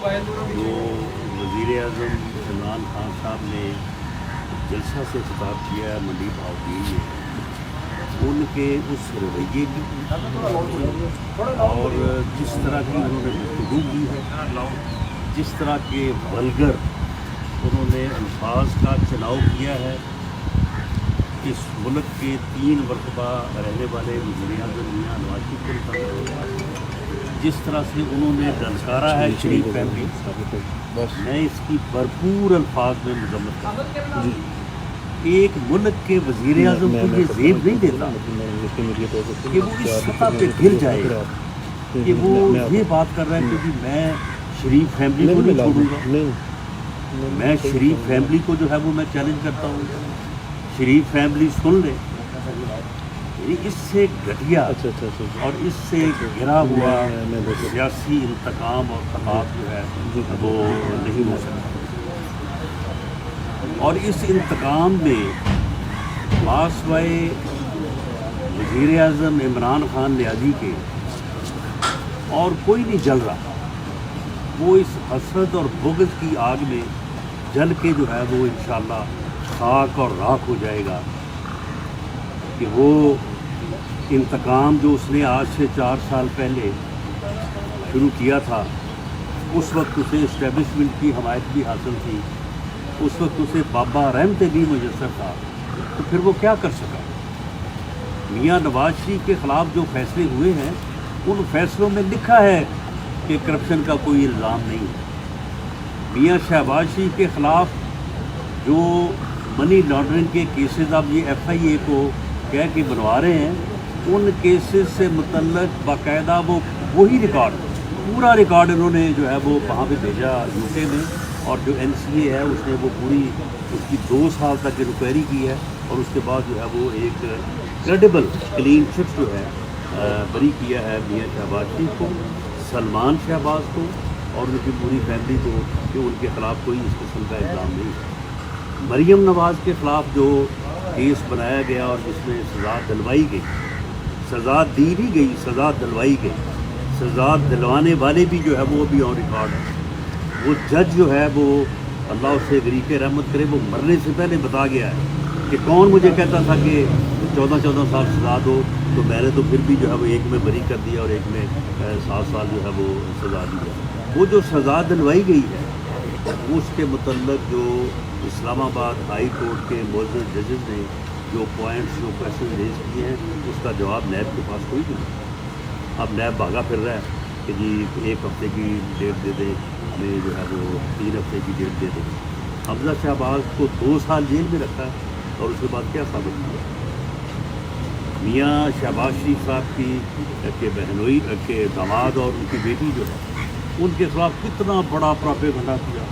जो वज़ीर आज़म इमरान खान साहब ने जलसा से खिताब किया है मंडी भावदीन में, उनके उस रवैये की और जिस तरह की उन्होंने गुफ्तगू की है, जिस तरह के वल्गर उन्होंने अल्फाज का चुनाव किया है, इस मुल्क के 3 मरतबा रहने वाले वज़ीर आज़म मियां नवाज शरीफ को जिस तरह से उन्होंने ललकारा है शरीफ फैमिली, मैं इसकी भरपूर अल्फाज में मजम्मत करता हूँ। एक मुल्क के वज़ीर आज़म को ये ज़ेब नहीं देता कि वो इस सतह पे गिर जाए कि वो ये बात कर रहा है कि मैं शरीफ फैमिली को नहीं छोड़ूंगा। मैं शरीफ फैमिली को जो है वो मैं चैलेंज करता हूँ, शरीफ फैमिली सुन ले। इससे घटिया और इससे गिरा हुआ सियासी इंतकाम और खताब जो है वो नहीं हो सकता। और इस इंतकाम में बासवाए वज़ीर आज़म इमरान खान नियाज़ी के और कोई नहीं जल रहा। वो इस हसरत और बुग़्ज़ की आग में जल के जो है वो इंशाअल्लाह खाक और राख हो जाएगा कि वो इंतकाम जो उसने आज से 4 साल पहले शुरू किया था, उस वक्त उसे इस्टेब्लिशमेंट की हमायत भी हासिल थी, उस वक्त उसे बाबा रहमत भी मुयस्सर था, तो फिर वो क्या कर सका। मियां नवाज शरीफ के ख़िलाफ़ जो फैसले हुए हैं, उन फैसलों में लिखा है कि करप्शन का कोई इल्ज़ाम नहीं है। मियां शहबाज शरीफ के ख़िलाफ़ जो मनी लॉन्ड्रिंग के केसेस अब ये FIA को कह के बनवा रहे हैं, उन केसेस से मुतल्लक बाकायदा वो वही रिकॉर्ड, पूरा रिकॉर्ड इन्होंने जो है वो वहाँ पे भेजा UK में, और जो NCA है उसने वो पूरी उसकी 2 साल तक इंक्वायरी की है, और उसके बाद जो है वो एक क्रेडिबल क्लीन चिट जो है बरी किया है मियां शहबाज शरीफ को, सलमान शहबाज को और उनकी पूरी फैमिली को कि उनके ख़िलाफ़ कोई इस किस्म का इल्ज़ाम नहीं है। मरीम नवाज़ के ख़िलाफ़ जो केस बनाया गया और जिसमें सज़ा दिलवाई गई, सज़ा दी भी गई, सज़ा दिलवाई गई, सज़ा दिलवाने वाले भी जो है वो भी ऑन रिकॉर्ड है। वो जज जो है वो अल्लाह उससे गरीक़े रहमत करे, वो मरने से पहले बता गया है कि कौन मुझे कहता था कि 14-14 साल सज़ा दो, तो मैंने तो फिर भी जो है वो एक में बरी कर दिया और एक में 7 साल जो है वो सज़ा दी है। वो जो सज़ा दिलवाई गई है उसके मुतल्लक जो इस्लामाबाद हाई कोर्ट के मौजूद जजेस ने जो पॉइंट्स जो क्वेश्चन रेज किए हैं, उसका जवाब नैब के पास कोई नहीं। अब नैब भागा फिर रहा है कि जी 1 हफ़्ते की डेट दे दें, हमें जो है वो 3 हफ़्ते की डेट दे दें। हमजा शहबाज को 2 साल जेल में रखा है और उसके बाद क्या साबित किया। मियां शहबाज शरीफ साहब की बहनोई के दामाद और उनकी बेटी जो है, उनके ख़िलाफ़ कितना बड़ा प्रोपेगेंडा किया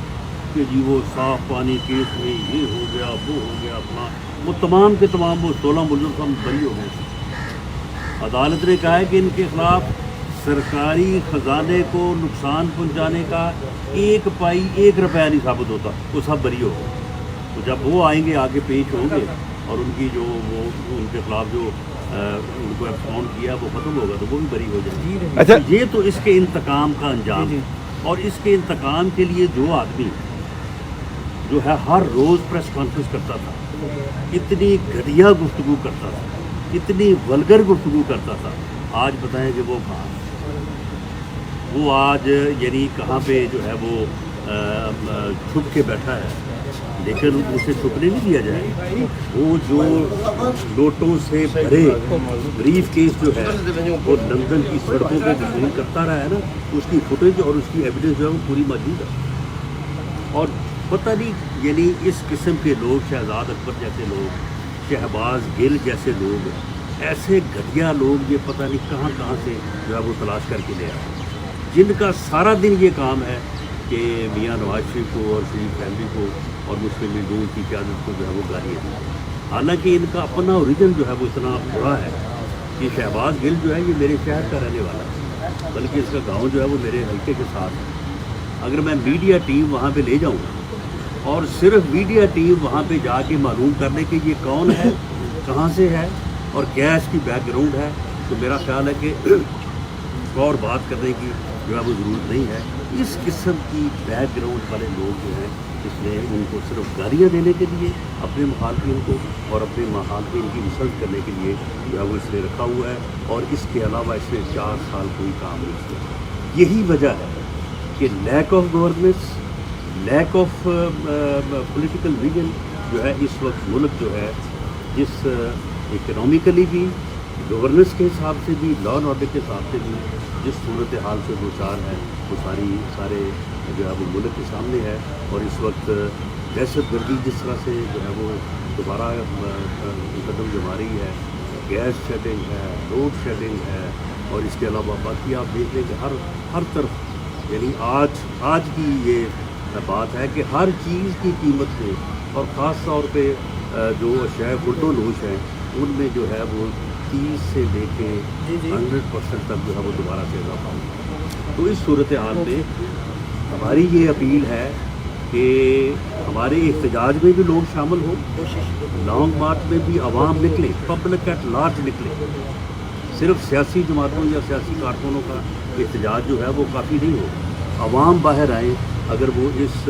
कि जी वो साफ़ पानी केस में ये हो गया, वो हो गया, अपना वो तमाम के तमाम वो 16 मुलज़िम हम बरी हो गए। अदालत ने कहा है कि इनके ख़िलाफ़ सरकारी ख़जाने को नुकसान पहुँचाने का 1 पाई 1 रुपया नहीं साबित होता, वो सब बरी हो गए। तो जब वो आएंगे आगे पेश होंगे और उनकी जो वो उनके ख़िलाफ़ जो उनको एब्सकॉन्ड किया वो ख़त्म होगा तो वो भी बरी हो जाएगी। अच्छा, ये तो इसके इंतकाम का अंजाम, और इसके इंतकाम के लिए जो आदमी जो है हर रोज़ प्रेस कॉन्फ्रेंस करता था, इतनी घटिया गुफ्तगू करता था, इतनी वल्गर गुफ्तगू करता था, आज बताएं कि वो कहाँ, वो आज यानी कहाँ पे जो है वो छुप के बैठा है, लेकिन उसे छुपने नहीं दिया जाए। वो जो नोटों से भरे ब्रीफ केस जो है वो लंदन की सड़कों पे वसूल करता रहा है ना, उसकी फुटेज और उसकी एविडेंस जो है वो पूरी मौजूद है। और पता नहीं यानी इस किस्म के लोग, शहजाद अकबर जैसे लोग, शहबाज गिल जैसे लोग, ऐसे घटिया लोग ये पता नहीं कहाँ कहाँ से जो है वो तलाश करके ले आए, जिनका सारा दिन ये काम है कि मियां नवाज शरीफ को और शरीफ फैमिली को और मुस्लिम लीगों की क़यादत को जो है वो गालियाँ दी। हालांकि इनका अपना ओरिजिन जो है वो इतना बुरा है कि शहबाज गिल जो है ये मेरे शहर का रहने वाला है, बल्कि इसका गांव जो है वो मेरे हल्के के साथ है। अगर मैं मीडिया टीम वहाँ पे ले जाऊँ और सिर्फ मीडिया टीम वहाँ पे जाके मालूम कर ले कि ये कौन है, कहाँ से है और क्या इसकी बैकग्राउंड है, तो मेरा ख्याल है कि और बात करने की جو ہے وہ ضرورت نہیں ہے. اس قسم کی بیک گراؤنڈ والے لوگ جو ہیں اس نے ان کو صرف گالیاں دینے کے لیے اپنے مخالفین کو اور اپنے مخالفین کی انسلٹ کرنے کے لیے جو ہے وہ اس نے رکھا ہوا ہے, اور اس کے علاوہ اس نے 4 سال کوئی کام نہیں کیا. یہی وجہ ہے کہ lack of governance, lack of political vision جو ہے اس وقت ملک جو ہے جس اکنامیکلی بھی, گورننس کے حساب سے بھی, لا اینڈ آرڈر کے حساب سے بھی جس صورتحال سے دو چار ہے وہ سارے جو ہے وہ ملک کے سامنے ہے. اور اس وقت دہشت گردی جس طرح سے جو ہے وہ دوبارہ قدم جما رہی ہے, گیس شیڈنگ ہے, روڈ شیڈنگ ہے, اور اس کے علاوہ باقی آپ دیکھ لیں کہ ہر طرف یعنی آج کی یہ بات ہے کہ ہر چیز کی قیمت میں, اور خاص طور پہ جو اشیاء گڈو نوش ہیں ان میں جو ہے وہ 30 سے لے کے 100% تک جو ہے وہ دوبارہ سے اضافہ ہوگا. تو اس صورتحال میں ہماری یہ اپیل ہے کہ ہمارے احتجاج میں بھی لوگ شامل ہوں, لانگ مارچ میں بھی عوام نکلیں, پبلک ایٹ لارج نکلیں. صرف سیاسی جماعتوں یا سیاسی کارکنوں کا احتجاج جو ہے وہ کافی نہیں ہو. عوام باہر آئیں اگر وہ اس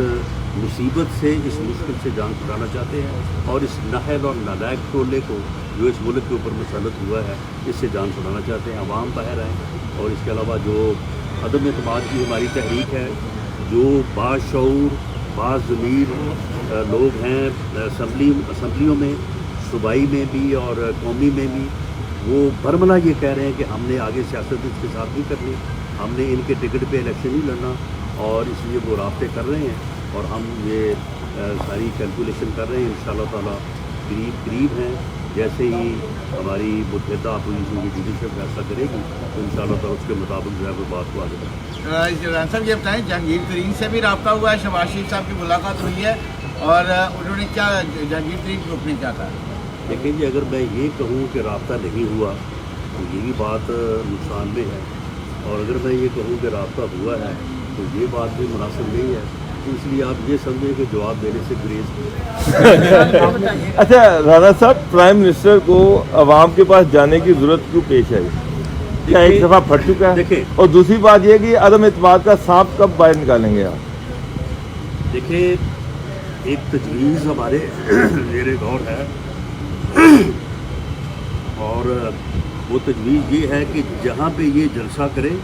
مصیبت سے, اس مشکل سے جان چھڑانا چاہتے ہیں, اور اس نااہل اور نالائق ٹولے کو جو اس ملک کے اوپر مسلط ہوا ہے اس سے جان چھڑانا چاہتے ہیں, عوام باہر آئیں. اور اس کے علاوہ جو عدم اعتماد کی ہماری تحریک ہے, جو باشعور باضمیر لوگ ہیں اسمبلیوں میں, صوبائی میں بھی اور قومی میں بھی, وہ برملا یہ کہہ رہے ہیں کہ ہم نے آگے سیاست اس کے ساتھ نہیں کرنی, ہم نے ان کے ٹکٹ پہ الیکشن نہیں لڑنا, اور اس لیے وہ رابطے کر رہے ہیں. اور ہم یہ ساری کیلکولیشن کر رہے ہیں, انشاءاللہ تعالیٰ قریب ہیں. جیسے ہی ہماری متحدہ اپوزیشن کی لیڈرشپ فیصلہ کرے گی تو انشاءاللہ تعالیٰ اس کے مطابق جو ہے وہ بات کو آگے بڑھائیں گے. جان صاحب یہ بتائیں, جہانگیر ترین سے بھی رابطہ ہوا ہے, شہباز شریف صاحب کی ملاقات ہوئی ہے, اور انہوں نے کیا جہانگیر ترین گروپ نے کیا کہا؟ لیکن جی اگر میں یہ کہوں کہ رابطہ نہیں ہوا تو یہ بھی بات نقصان میں ہے, اور اگر میں یہ کہوں کہ رابطہ ہوا ہے تو یہ بات بھی مناسب نہیں ہے. تو اس لیے آپ یہ سمجھیں کہ جواب دینے سے گریز. اچھا رانا صاحب, پرائم منسٹر کو عوام کے پاس جانے کی ضرورت کیوں پیش آئی؟ کیا ایک دفعہ پھٹ چکا ہے؟ دیکھیں, اور دوسری بات یہ کہ عدم اعتماد کا سانپ کب باہر نکالیں گے آپ؟ دیکھیں, ایک تجویز ہمارے میرے غور ہے, اور وہ تجویز یہ ہے کہ جہاں پہ یہ جلسہ کرے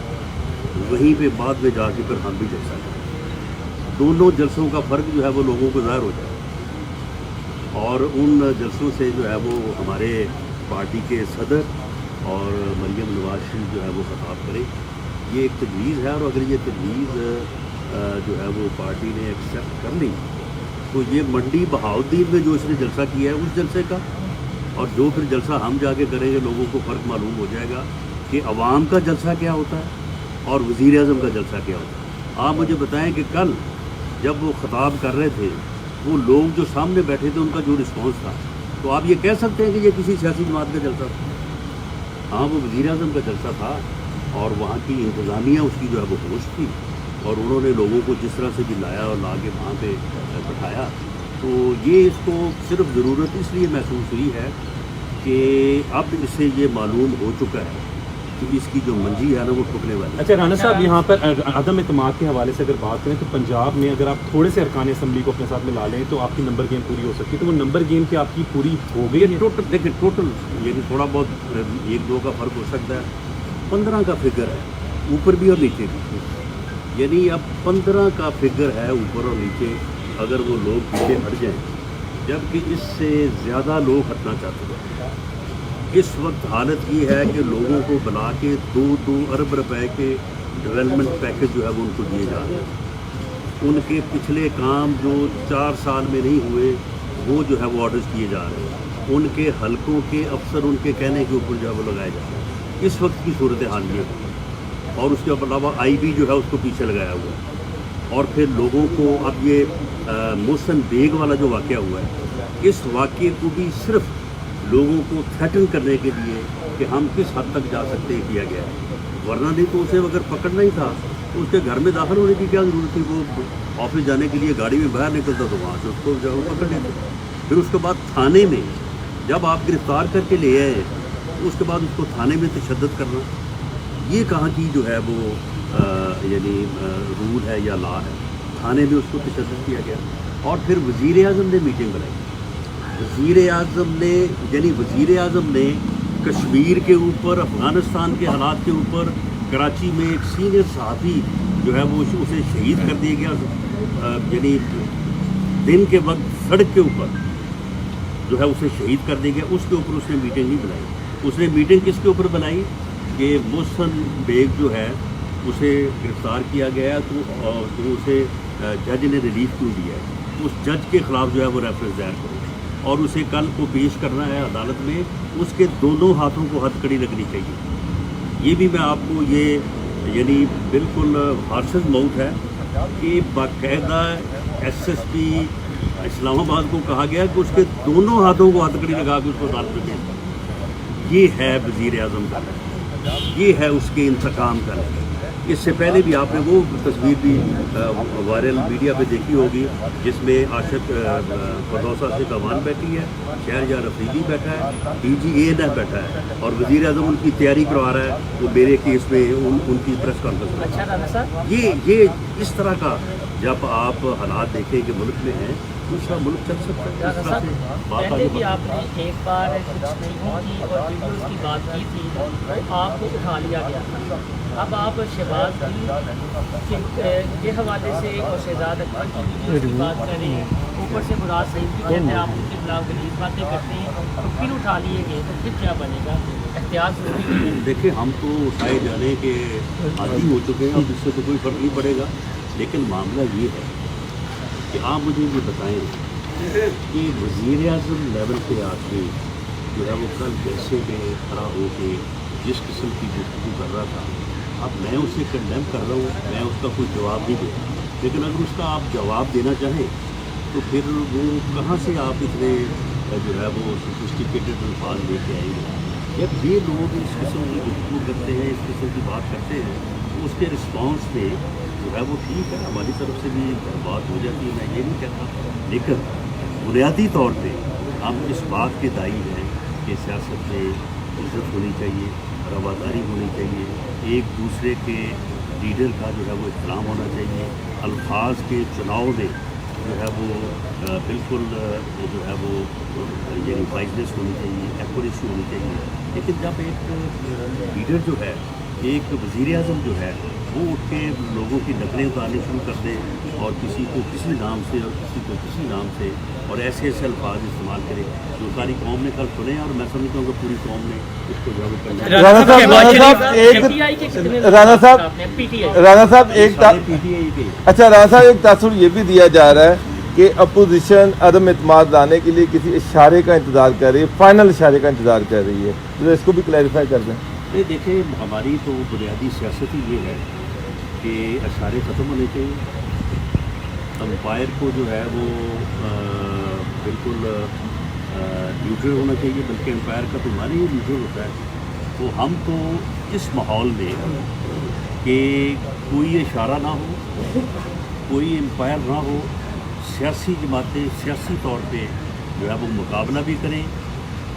وہیں پہ بعد میں جا کے پھر ہم بھی جلسہ کریں. دونوں جلسوں کا فرق جو ہے وہ لوگوں کو ظاہر ہو جائے, اور ان جلسوں سے جو ہے وہ ہمارے پارٹی کے صدر اور مریم نواز شریف جو ہے وہ خطاب کرے. یہ ایک تجویز ہے, اور اگر یہ تجویز جو ہے وہ پارٹی نے ایکسیپٹ کر لی تو یہ منڈی بہاؤالدین میں جو اس نے جلسہ کیا ہے اس جلسے کا, اور جو پھر جلسہ ہم جا کے کریں گے لوگوں کو فرق معلوم ہو جائے گا کہ عوام کا جلسہ کیا ہوتا ہے اور وزیر اعظم کا جلسہ کیا ہوتا ہے. آپ مجھے بتائیں کہ کل جب وہ خطاب کر رہے تھے وہ لوگ جو سامنے بیٹھے تھے ان کا جو رسپانس تھا, تو آپ یہ کہہ سکتے ہیں کہ یہ کسی سیاسی جماعت کا جلسہ تھا؟ ہاں, وہ وزیر اعظم کا جلسہ تھا, اور وہاں کی انتظامیہ اس کی جو ہے وہ ہوش تھی, اور انہوں نے لوگوں کو جس طرح سے بھی لایا اور لا کے وہاں پہ بٹھایا. تو یہ اس کو صرف ضرورت اس لیے محسوس ہوئی ہے کہ اب اسے یہ معلوم ہو چکا ہے کہ اس کی جو منجی ہے نا وہ ٹھکنے والی. اچھا رانا صاحب, یہاں پر عدم اعتماد کے حوالے سے اگر بات کریں تو پنجاب میں اگر آپ تھوڑے سے ارکان اسمبلی کو اپنے ساتھ ملا لیں تو آپ کی نمبر گیم پوری ہو سکتی ہے, تو وہ نمبر گیم کی آپ کی پوری ہو گئی ہے؟ ٹوٹل دیکھیں, ٹوٹل یعنی تھوڑا بہت 1-2 کا فرق ہو سکتا ہے, 15 کا فگر ہے اوپر بھی اور نیچے بھی. یعنی اب 15 کا فگر ہے اوپر اور نیچے, اگر وہ لوگ پیچھے ہٹ جائیں, جبکہ اس سے زیادہ لوگ ہٹنا چاہتے ہیں. اس وقت حالت یہ ہے کہ لوگوں کو بلا کے 2 ارب روپے کے ڈیولپمنٹ پیکج جو ہے وہ ان کو دیے جا رہے ہیں. ان کے پچھلے کام جو 4 سال میں نہیں ہوئے وہ جو ہے وہ آرڈرز کیے جا رہے ہیں. ان کے حلقوں کے افسر ان کے کہنے کے اوپر جو ہے وہ لگائے جا رہے ہیں. اس وقت کی صورتحال یہ ہے, اور اس کے علاوہ آئی بی جو ہے اس کو پیچھے لگایا ہوا ہے. اور پھر لوگوں کو اب یہ محسن بیگ والا جو واقعہ ہوا ہے, اس واقعے کو بھی صرف لوگوں کو تھریٹن کرنے کے لیے کہ ہم کس حد تک جا سکتے ہیں کیا گیا ہے. ورنہ نہیں تو اسے اگر پکڑنا ہی تھا تو اس کے گھر میں داخل ہونے کی کیا ضرورت تھی؟ وہ آفس جانے کے لیے گاڑی میں باہر نکلتا تو وہاں سے اس کو جو پکڑ لیتے. پھر اس کے بعد تھانے میں جب آپ گرفتار کر کے لے آئے تو اس کے بعد اس کو تھانے میں تشدد کرنا, یہ کہاں کی جو ہے وہ यानी रूल है या लॉ है, थाने में उसको तशद्दुद किया गया। और फिर वज़ीर आज़म ने मीटिंग बुलाई। वज़ीर आज़म ने यानी वज़ीर आज़म ने कश्मीर के ऊपर, अफ़गानिस्तान के हालात के ऊपर, कराची में एक सीनियर सहाफ़ी जो है वो उसे शहीद कर दिया गया, यानी दिन के वक्त सड़क के ऊपर जो है उसे शहीद कर दिया गया, उसके ऊपर उसने मीटिंग नहीं बुलाई। उसने मीटिंग किसके ऊपर बुलाई कि मोहसन बेग जो है उसे गिरफ़्तार किया गया, तो उसे जज ने रिलीफ क्यों दिया है, उस जज के ख़िलाफ़ जो है वो रेफरेंस दायर करो और उसे कल को पेश करना है अदालत में, उसके दोनों हाथों को हथकड़ी लगनी चाहिए। ये भी मैं आपको ये यानी बिल्कुल हार्शस मौत है कि बाकायदा SSP इस्लामाबाद को कहा गया कि उसके दोनों हाथों को हथकड़ी लगा के उसको अदालत में पेश करना। ये है वज़ीर आज़म का, ये है उसके इंतकाम का। इससे पहले भी आपने वो तस्वीर भी वायरल मीडिया पे देखी होगी जिसमें आशिक फरदौसा से कमान बैठी है, शहरयार अफरीदी बैठा है, DG ANF बैठा है और वज़ीर आज़म उनकी तैयारी करवा रहा है वो मेरे केस में उनकी प्रेस कॉन्फ्रेंस में। ये इस तरह का जब आप हालात देखें कि मुल्क में हैं, दूसरा मुल्क चल सकता है। इस तरह से बात पहले भी आपने एक बार कुछ मीटिंग की और वीडियोज़ की बात की थी, आपको उठा लिया गया था। अब आप शहबाज के हवाले से और शहजाद अकबर की वीडियोज़ की बात कर रहे हैं, ऊपर से मुराद सईद भी कहते हैं आप उनके खिलाफ गलीज़ बातें करते हैं, तो फिर उठा लिए गए तो फिर क्या बनेगा? एहतियात जरूरी है। देखिए, हम तो उठाए जाने के आदी हो चुके हैं और इससे तो कोई फ़र्क नहीं पड़ेगा, लेकिन मामला ये है कि आप मुझे ये बताएं कि वज़ीर आज़म लेवल पे आके जो है वो कल जैसे में खड़ा हो के जिस किस्म की गुफ्तगू कर रहा था, अब मैं उसे कंडेम कर रहा हूँ, मैं उसका कोई जवाब नहीं दे, लेकिन अगर उसका आप जवाब देना चाहें तो फिर वो कहाँ से आप इतने जो है वो सोफिस्टिकेटेड अल्फाज लेके आएंगे। जब ये लोग इस किस्म की गुफ्तगू करते हैं, इस किस्म की बात करते हैं, तो उसके रिस्पॉन्स पे जो है वो ठीक है, हमारी तरफ से भी बात हो जाती है, मैं ये नहीं कहता, लेकिन बुनियादी तौर पे हम इस बात के दाई हैं कि सियासत में इज्जत होनी चाहिए, रवादारी होनी चाहिए, एक दूसरे के लीडर का जो है वो एहतराम होना चाहिए, अल्फाज के चुनाव में जो है वो बिल्कुल जो है वो यानी वाइजनेस होनी चाहिए, एक्यूरेसी होनी चाहिए। लेकिन जब एक लीडर जो है, एक वज़ीर आज़म जो है, वो उठ के लोगों की नकलें उतारनी शुरू कर दे और किसी को किसी नाम से और किसी को किसी नाम से और ऐसे ऐसे अल्फाज इस्तेमाल करे जो सारी कौम ने कल सुने और मैं समझता हूँ कि पूरी कौम ने इसको जो है वो करना। राणा साहब एक PTI के अच्छा राणा साहब एक तासुर ये भी दिया जा रहा है कि अपोजिशन अदम इत्मीनान लाने के लिए किसी इशारे का इंतजार कर रही है, फाइनल इशारे का इंतजार कर रही है, तो इसको भी क्लैरिफाई कर दें। ये देखिए, हमारी तो बुनियादी सियासत ही ये है कि इशारे ख़त्म होने चाहिए, अंपायर को जो है वो बिल्कुल न्यूट्रल होना चाहिए, बल्कि अंपायर का तो मानी ही न्यूट्रल होता है। तो हम तो इस माहौल में कि कोई इशारा ना हो, कोई अंपायर ना हो, सियासी जमातें सियासी तौर पे जो है वो मुकाबला भी करें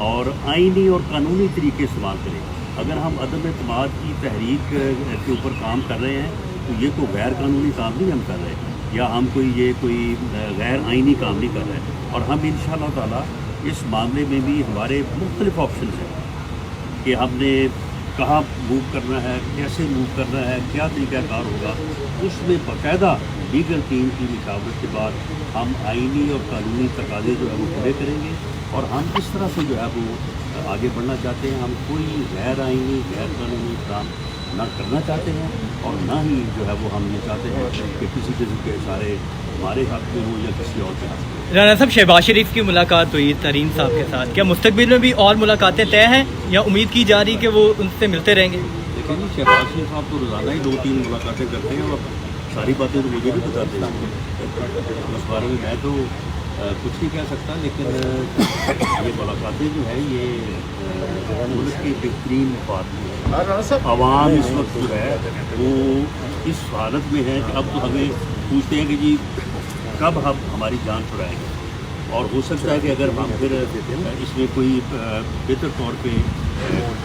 और आइनी और कानूनी तरीके इस्तेमाल करें। अगर हम अदम एतमाद की तहरीक के ऊपर काम कर रहे हैं तो ये कोई गैर कानूनी काम नहीं हम कर रहे, या हम कोई गैर आइनी काम नहीं कर रहे। और हम इंशाअल्लाह ताला इस मामले में भी हमारे मुख्तलिफ ऑप्शन हैं कि हमने कहाँ मूव करना है, कैसे मूव करना है, क्या तरीक़ाकार होगा, उसमें बाकायदा लीगल टीम की मशावरत के बाद हम आइनी और कानूनी तकाज़े जो है वो पूरे करेंगे। और हम इस तरह से जो है वो आगे बढ़ना चाहते हैं, हम कोई गैर आइनी गैर कानूनी काम ना करना चाहते हैं और ना ही जो है वो हम ये चाहते हैं कि किसी किस्म के इशारे हमारे हाथ में हो या किसी और के हाथ में। राणा साहब, शहबाज शरीफ की मुलाकात हुई तरीन साहब के साथ, क्या मुस्तकबिल में भी और मुलाकातें तय हैं या उम्मीद की जा रही कि वो उनसे मिलते रहेंगे? देखिए जी, शहबाज शरीफ साहब तो रोज़ाना ही 2-3 मुलाकातें करते हैं और सारी बातें तो मुझे भी बताते हैं, उस बारे में मैं तो कुछ नहीं कह सकता, लेकिन ये मुलाकातें जो है ये मुल्क की बेहतरीन बात है। आवाम इस वक्त जो है वो इस हालत में है कि अब तो हमें पूछते हैं कि जी कब हम हमारी जान छुड़ाएंगे, और हो सकता है कि अगर हम फिर इसमें कोई बेहतर तौर पे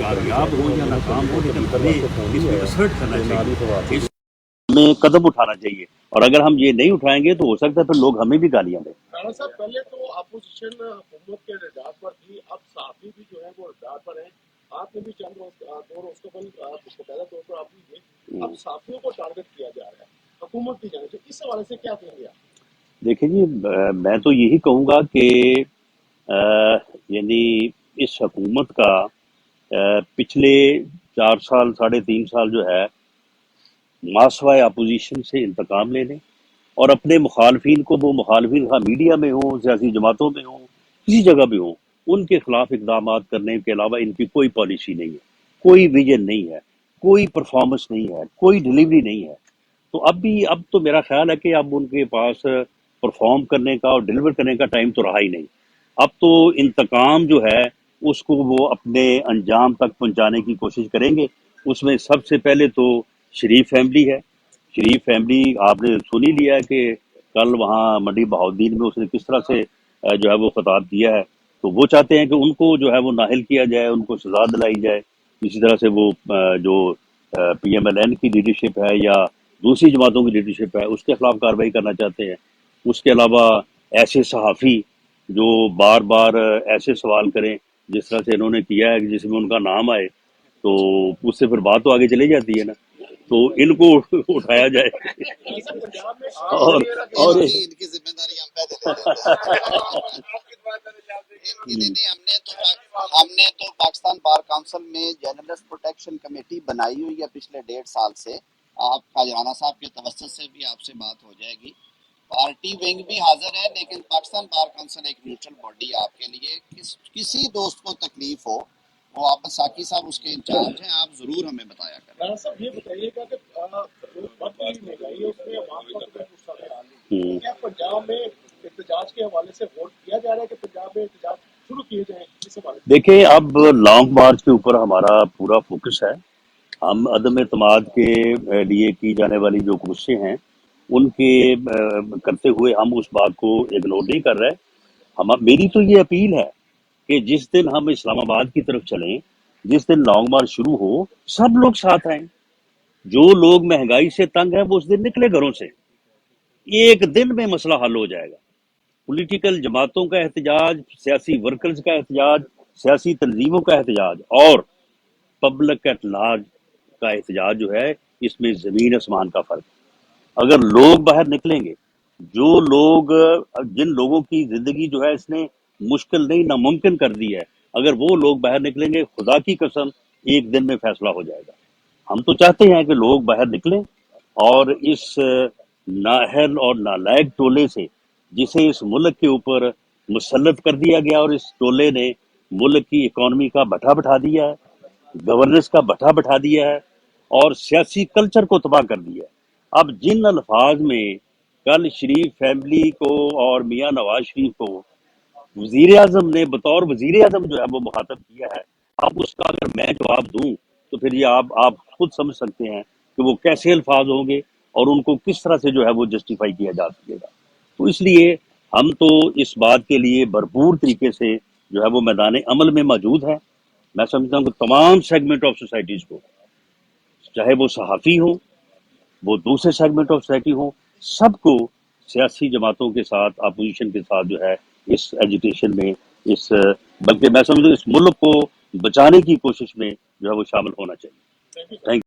कामयाब हो या नाकाम हो, लेकिन हमें इसमें असर्ट करना चाहिए। ہمیں قدم اٹھانا چاہیے، اور اگر ہم یہ نہیں اٹھائیں گے تو ہو سکتا ہے پھر لوگ ہمیں بھی گالیاں دیں۔ رانا صاحب پہلے تو اپوزیشن حکومت کے ردار پر تھی، اب صحافی بھی جو ہے وہ ردار پر ہیں. آپ نے بھی چند دو روز قبل پہلا طور پر آپ نے اب صحافیوں کو ٹارگٹ کیا جا رہا ہے حکومت کی جانب سے، اس حوالے سے کیا کہیں گے آپ؟ دیکھیں جی، میں تو یہی کہوں گا کہ یعنی اس حکومت کا پچھلے 4 سال 3.5 سال جو ہے ماسوائے اپوزیشن سے انتقام لینے اور اپنے مخالفین کو، وہ مخالفین خواہ میڈیا میں ہوں، سیاسی جماعتوں میں ہوں، کسی جگہ بھی ہوں، ان کے خلاف اقدامات کرنے کے علاوہ ان کی کوئی پالیسی نہیں ہے، کوئی ویژن نہیں ہے، کوئی پرفارمنس نہیں ہے، کوئی ڈیلیوری نہیں ہے۔ تو اب تو میرا خیال ہے کہ اب ان کے پاس پرفارم کرنے کا اور ڈیلیور کرنے کا ٹائم تو رہا ہی نہیں۔ اب تو انتقام جو ہے اس کو وہ اپنے انجام تک پہنچانے کی کوشش کریں گے۔ اس میں سب سے پہلے تو شریف فیملی ہے۔ شریف فیملی آپ نے سن ہی لیا ہے کہ کل وہاں منڈی بہاؤالدین میں اس نے کس طرح سے جو ہے وہ خطاب دیا ہے، تو وہ چاہتے ہیں کہ ان کو جو ہے وہ نااہل کیا جائے، ان کو سزا دلائی جائے۔ اسی طرح سے وہ جو پی ایم ایل این کی لیڈرشپ ہے یا دوسری جماعتوں کی لیڈرشپ ہے اس کے خلاف کارروائی کرنا چاہتے ہیں۔ اس کے علاوہ ایسے صحافی جو بار بار ایسے سوال کریں جس طرح سے انہوں نے کیا ہے کہ جس میں ان کا نام آئے، تو اس سے پھر بات تو آگے چلی جاتی ہے نا، تو ان کو اٹھایا جائے۔ پنجاب میں اور ان کی ذمہ داری ہم پہ لے لیتے ہیں۔ ہم نے تو پاکستان بار کونسل میں جرنلسٹ پروٹیکشن کمیٹی بنائی ہوئی ہے پچھلے 1.5 سال سے۔ آپ خواجہ صاحب کے توسط سے بھی آپ سے بات ہو جائے گی۔ پارٹی ونگ بھی حاضر ہے، لیکن پاکستان بار کونسل ایک نیوٹرل باڈی ہے آپ کے لیے۔ کسی دوست کو تکلیف ہو، وہ آپ ساقی صاحب اس کے انچارج ہیں، آپ ضرور ہمیں بتایا کریں۔ رانا صاحب یہ بتائیے گا کہ بڑھتی مہنگائی ہے، اس میں عوام کا تو غصہ ہے، کیا پنجاب میں احتجاج کے حوالے سے غور کیا جا رہا ہے کہ پنجاب میں احتجاج شروع کیے جائیں اس حوالے سے؟ دیکھیں، اب لانگ مارچ کے اوپر ہمارا پورا فوکس ہے۔ ہم عدم اعتماد کے لیے کی جانے والی جو کوششیں ہیں ان کے کرتے ہوئے ہم اس بات کو اگنور نہیں کر رہے۔ میری تو یہ اپیل ہے کہ جس دن ہم اسلام آباد کی طرف چلیں، جس دن لانگ مارچ شروع ہو، سب لوگ ساتھ آئیں۔ جو لوگ مہنگائی سے تنگ ہیں وہ اس دن نکلے گھروں سے، ایک دن میں مسئلہ حل ہو جائے گا۔ پولیٹیکل جماعتوں کا احتجاج، سیاسی ورکرز کا احتجاج، سیاسی تنظیموں کا احتجاج اور پبلک ایٹ لارج کا احتجاج جو ہے، اس میں زمین آسمان کا فرق ہے۔ اگر لوگ باہر نکلیں گے، جن لوگوں کی زندگی جو ہے اس نے مشکل نہیں ناممکن کر دی ہے، اگر وہ لوگ باہر نکلیں گے، خدا کی قسم ایک دن میں فیصلہ ہو جائے گا۔ ہم تو چاہتے ہیں کہ لوگ باہر نکلیں اور اس نااہل اور نالائق ٹولے سے جسے اس ملک کے اوپر مسلط کر دیا گیا، اور اس ٹولے نے ملک کی اکانومی کا بٹھا بٹھا دیا ہے، گورننس کا بٹھا بٹھا دیا ہے، اور سیاسی کلچر کو تباہ کر دیا ہے۔ اب جن الفاظ میں کل شریف فیملی کو اور میاں نواز شریف کو وزیر اعظم نے بطور وزیر اعظم جو ہے وہ مخاطب کیا ہے، اب اس کا اگر میں جواب دوں تو پھر یہ آپ خود سمجھ سکتے ہیں کہ وہ کیسے الفاظ ہوں گے اور ان کو کس طرح سے جو ہے وہ جسٹیفائی کیا جا سکے گا۔ تو اس لیے ہم تو اس بات کے لیے بھرپور طریقے سے جو ہے وہ میدان عمل میں موجود ہے۔ میں سمجھتا ہوں کہ تمام سیگمنٹ آف سوسائٹیز کو، چاہے وہ صحافی ہوں، وہ دوسرے سیگمنٹ آف سوسائٹی ہوں، سب کو سیاسی جماعتوں کے ساتھ، اپوزیشن کے ساتھ جو ہے اس ایجیٹیشن میں، بلکہ میں سمجھتا ہوں اس ملک کو بچانے کی کوشش میں جو ہے وہ شامل ہونا چاہیے۔ تھینک